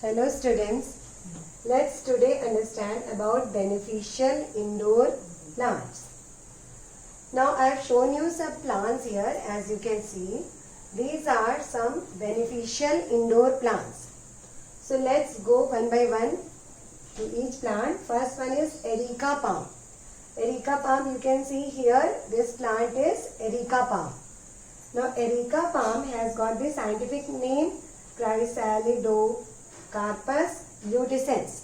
Hello students, let's today understand about beneficial indoor plants. Now I have shown you some plants here, as you can see. These are some beneficial indoor plants. So let's go one by one to each plant. First one is Erica palm. Erica palm, you can see here, this plant is Erica palm. Now Erica palm has got the scientific name Chrysalidocarpus luteins.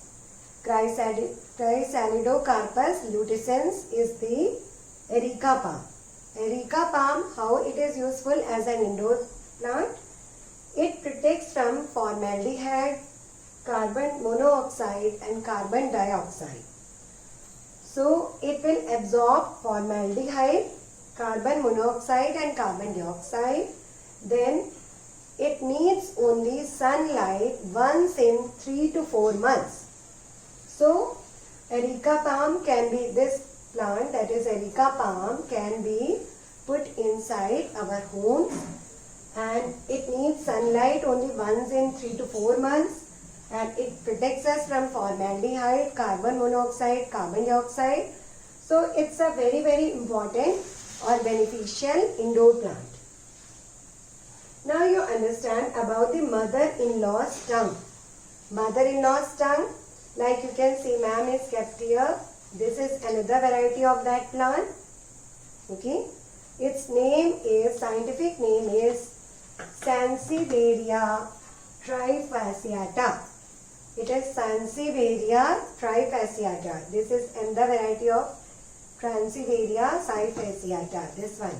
Chrysalidocarpus luteins is the Erica palm. Erica palm, how it is useful as an indoor plant? It protects from formaldehyde, carbon monoxide and carbon dioxide. So it will absorb formaldehyde, carbon monoxide and carbon dioxide. Then it needs only sunlight once in 3 to 4 months. So Erica palm can be, this plant, that is Erica palm, can be put inside our homes, and it needs sunlight only once in 3 to 4 months, and it protects us from formaldehyde, carbon monoxide, carbon dioxide. So it's a very important or beneficial indoor plant. Now you understand about the mother-in-law's tongue. Mother-in-law's tongue, like you can see, ma'am is kept here. This is another variety of that plant. Okay. Its name is, scientific name is Sansevieria trifasciata. It is Sansevieria trifasciata. This is another variety of Sansevieria trifasciata. This one.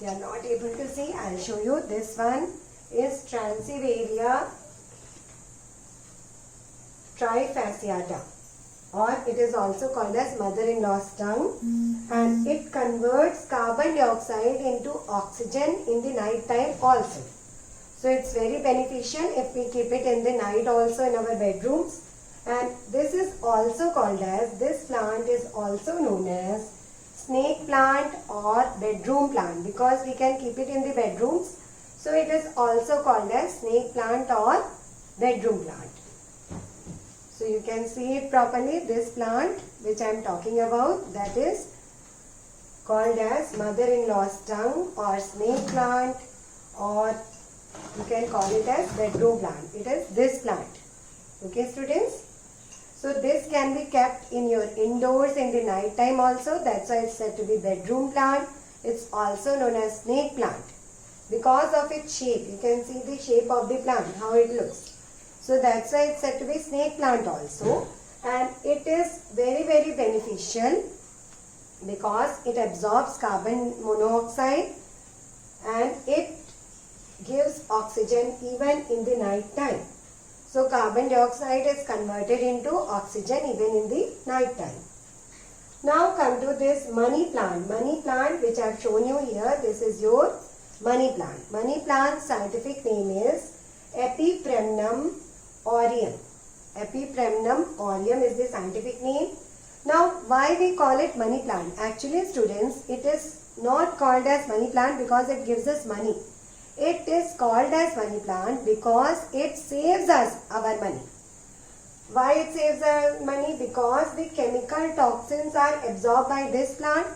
You are not able to see, I will show you. This one is Sansevieria trifasciata, or it is also called as mother-in-law's tongue, and it converts carbon dioxide into oxygen in the night time also. So it's very beneficial if we keep it in the night also in our bedrooms. And this is also called as, this plant is also known as snake plant or bedroom plant, because we can keep it in the bedrooms. So it is also called as snake plant or bedroom plant. So you can see it properly. This plant which I am talking about, that is called as mother-in-law's tongue or snake plant, or you can call it as bedroom plant. It is this plant. Okay students? So this can be kept in your indoors in the night time also. That's why it's said to be bedroom plant. It's also known as snake plant because of its shape. You can see the shape of the plant, how it looks. So that's why it's said to be snake plant also. And it is very beneficial because it absorbs carbon monoxide and it gives oxygen even in the night time. So carbon dioxide is converted into oxygen even in the night time. Now come to this money plant. Money plant which I have shown you here. This is your money plant. Money plant's scientific name is Epipremnum aureum. Epipremnum aureum is the scientific name. Now why we call it money plant? Actually students, it is not called as money plant because it gives us money. It is called as money plant because it saves us our money. Why it saves our money? Because the chemical toxins are absorbed by this plant.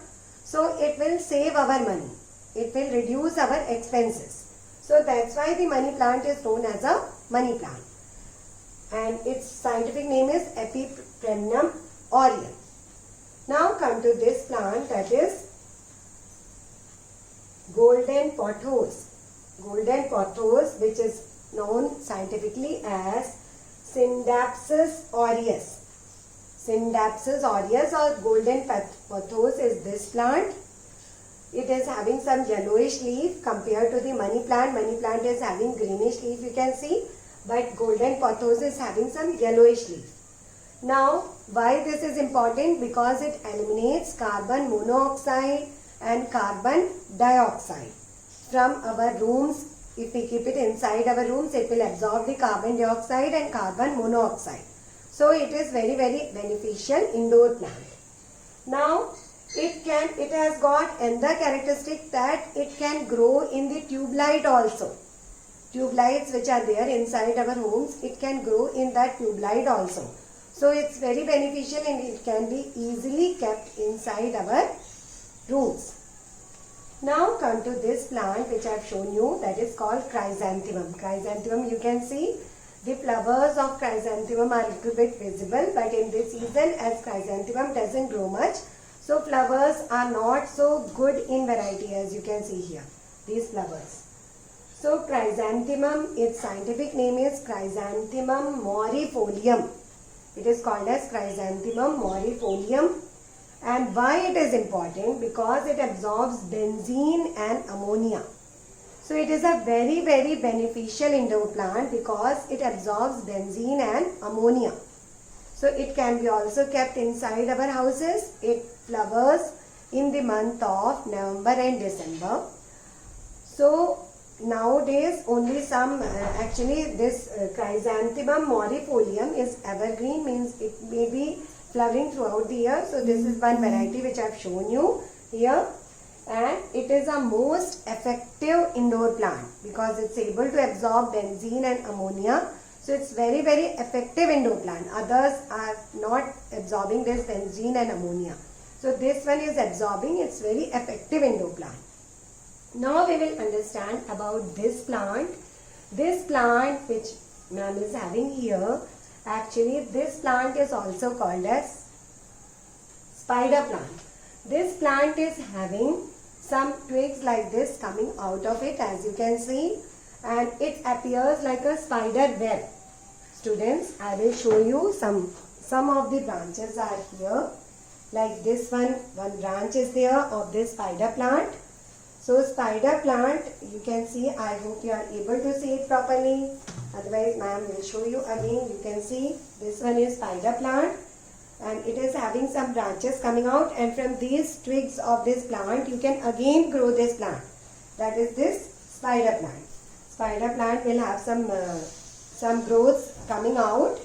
So it will save our money. It will reduce our expenses. So that's why the money plant is known as a money plant. And its scientific name is Epipremnum aureum. Now come to this plant, that is golden pothos. Golden pothos, which is known scientifically as Scindapsus aureus. Scindapsus aureus or golden pothos is this plant. It is having some yellowish leaf compared to the money plant. Money plant is having greenish leaf, you can see, but golden pothos is having some yellowish leaf. Now why this is important? Because it eliminates carbon monoxide and carbon dioxide from our rooms. If we keep it inside our rooms, it will absorb the carbon dioxide and carbon monoxide. So it is very beneficial indoor plant. Now it has got another characteristic that it can grow in the tube light also. tube lights which are there inside our homes, it can grow in that tube light also. So it's very beneficial and it can be easily kept inside our rooms. Now come to this plant which I have shown you, that is called chrysanthemum. Chrysanthemum, you can see the flowers of chrysanthemum are a little bit visible, but in this season as chrysanthemum doesn't grow much, so flowers are not so good in variety as you can see here, these flowers. So chrysanthemum, its scientific name is Chrysanthemum morifolium. It is called as Chrysanthemum morifolium. And why it is important? Because it absorbs benzene and ammonia. So it is a very beneficial indoor plant because it absorbs benzene and ammonia. So it can be also kept inside our houses. It flowers in the month of November and December. So nowadays only some, actually this Chrysanthemum morifolium is evergreen, means it may be flowering throughout the year. So this is one variety which I have shown you here, and it is a most effective indoor plant because it's able to absorb benzene and ammonia. So it's very effective indoor plant. Others are not absorbing this benzene and ammonia. So this one is absorbing, it's very effective indoor plant. Now we will understand about this plant. This plant which ma'am is having here, actually this plant is also called as spider plant. This plant is having some twigs like this coming out of it, as you can see, and it appears like a spider web. Students, I will show you some of the branches are here. Like this one branch is there of this spider plant. So spider plant, you can see, I hope you are able to see it properly. Otherwise ma'am will show you again. You can see this one is spider plant and it is having some branches coming out, and from these twigs of this plant you can again grow this plant. That is this spider plant. Spider plant will have some growths coming out,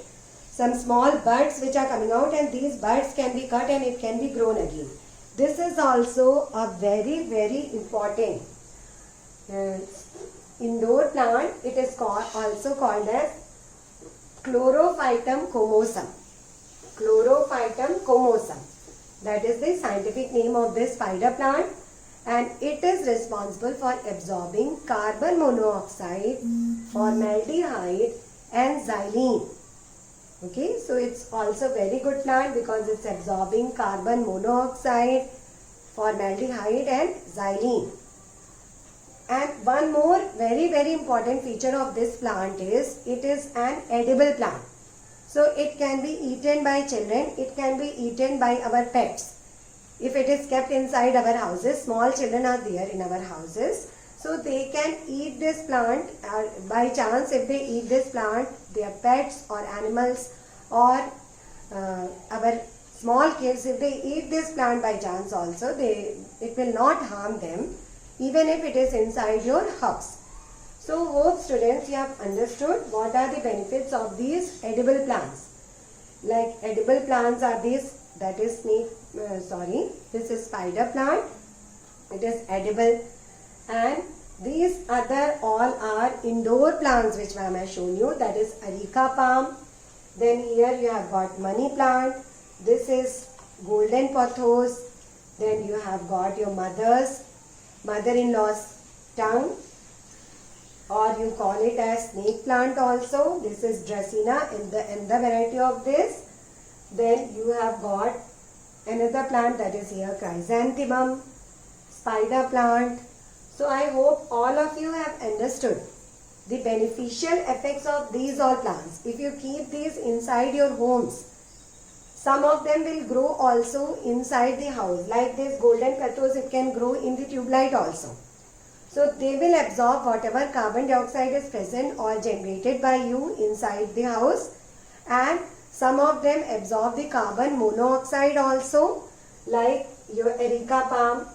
some small buds which are coming out, and these buds can be cut and it can be grown again. This is also a very important indoor plant. It is also called as Chlorophytum comosum. Chlorophytum comosum. That is the scientific name of this spider plant, and it is responsible for absorbing carbon monoxide, formaldehyde and xylene. Okay, so it's also very good plant because it's absorbing carbon monoxide, formaldehyde and xylene. And one more very important feature of this plant is it is an edible plant. So it can be eaten by children, it can be eaten by our pets. If it is kept inside our houses, small children are there in our houses, so they can eat this plant. By chance, if they eat this plant, their pets or animals or our small kids, if they eat this plant by chance also, it will not harm them even if it is inside your house. So hope students you have understood what are the benefits of these edible plants. Like edible plants are these, that is this is spider plant, it is edible, and these other all are indoor plants which ma'am has shown you, that is areca palm. Then here you have got money plant, this is golden pothos, then you have got your mother-in-law's tongue, or you call it as snake plant also. This is Dracaena in the variety of this. Then you have got another plant, that is here chrysanthemum, spider plant. So I hope all of you have understood the beneficial effects of these all plants. If you keep these inside your homes, some of them will grow also inside the house. Like this golden pothos, it can grow in the tube light also. So they will absorb whatever carbon dioxide is present or generated by you inside the house, and some of them absorb the carbon monoxide also, like your areca palm,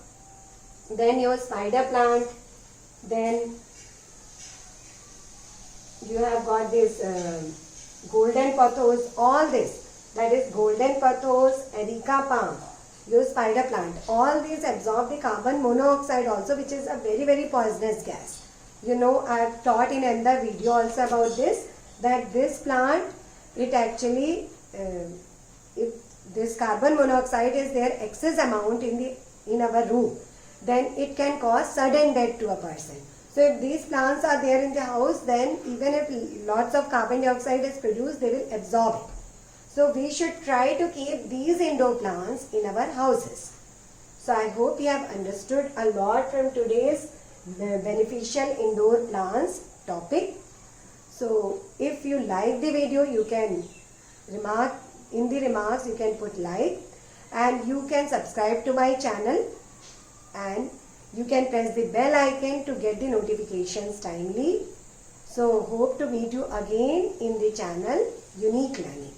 then your spider plant, then you have got this golden pothos, all this, that is golden pothos, areca palm, your spider plant, all these absorb the carbon monoxide also, which is a very poisonous gas. I have taught in another video also about this, that this plant, it actually, if this carbon monoxide is there excess amount in our room, then it can cause sudden death to a person. So if these plants are there in the house, then even if lots of carbon dioxide is produced, they will absorb it. So we should try to keep these indoor plants in our houses. So I hope you have understood a lot from today's beneficial indoor plants topic. So if you like the video, you can in the remarks you can put like, and you can subscribe to my channel, and you can press the bell icon to get the notifications timely. So hope to meet you again in the channel Unique Learning.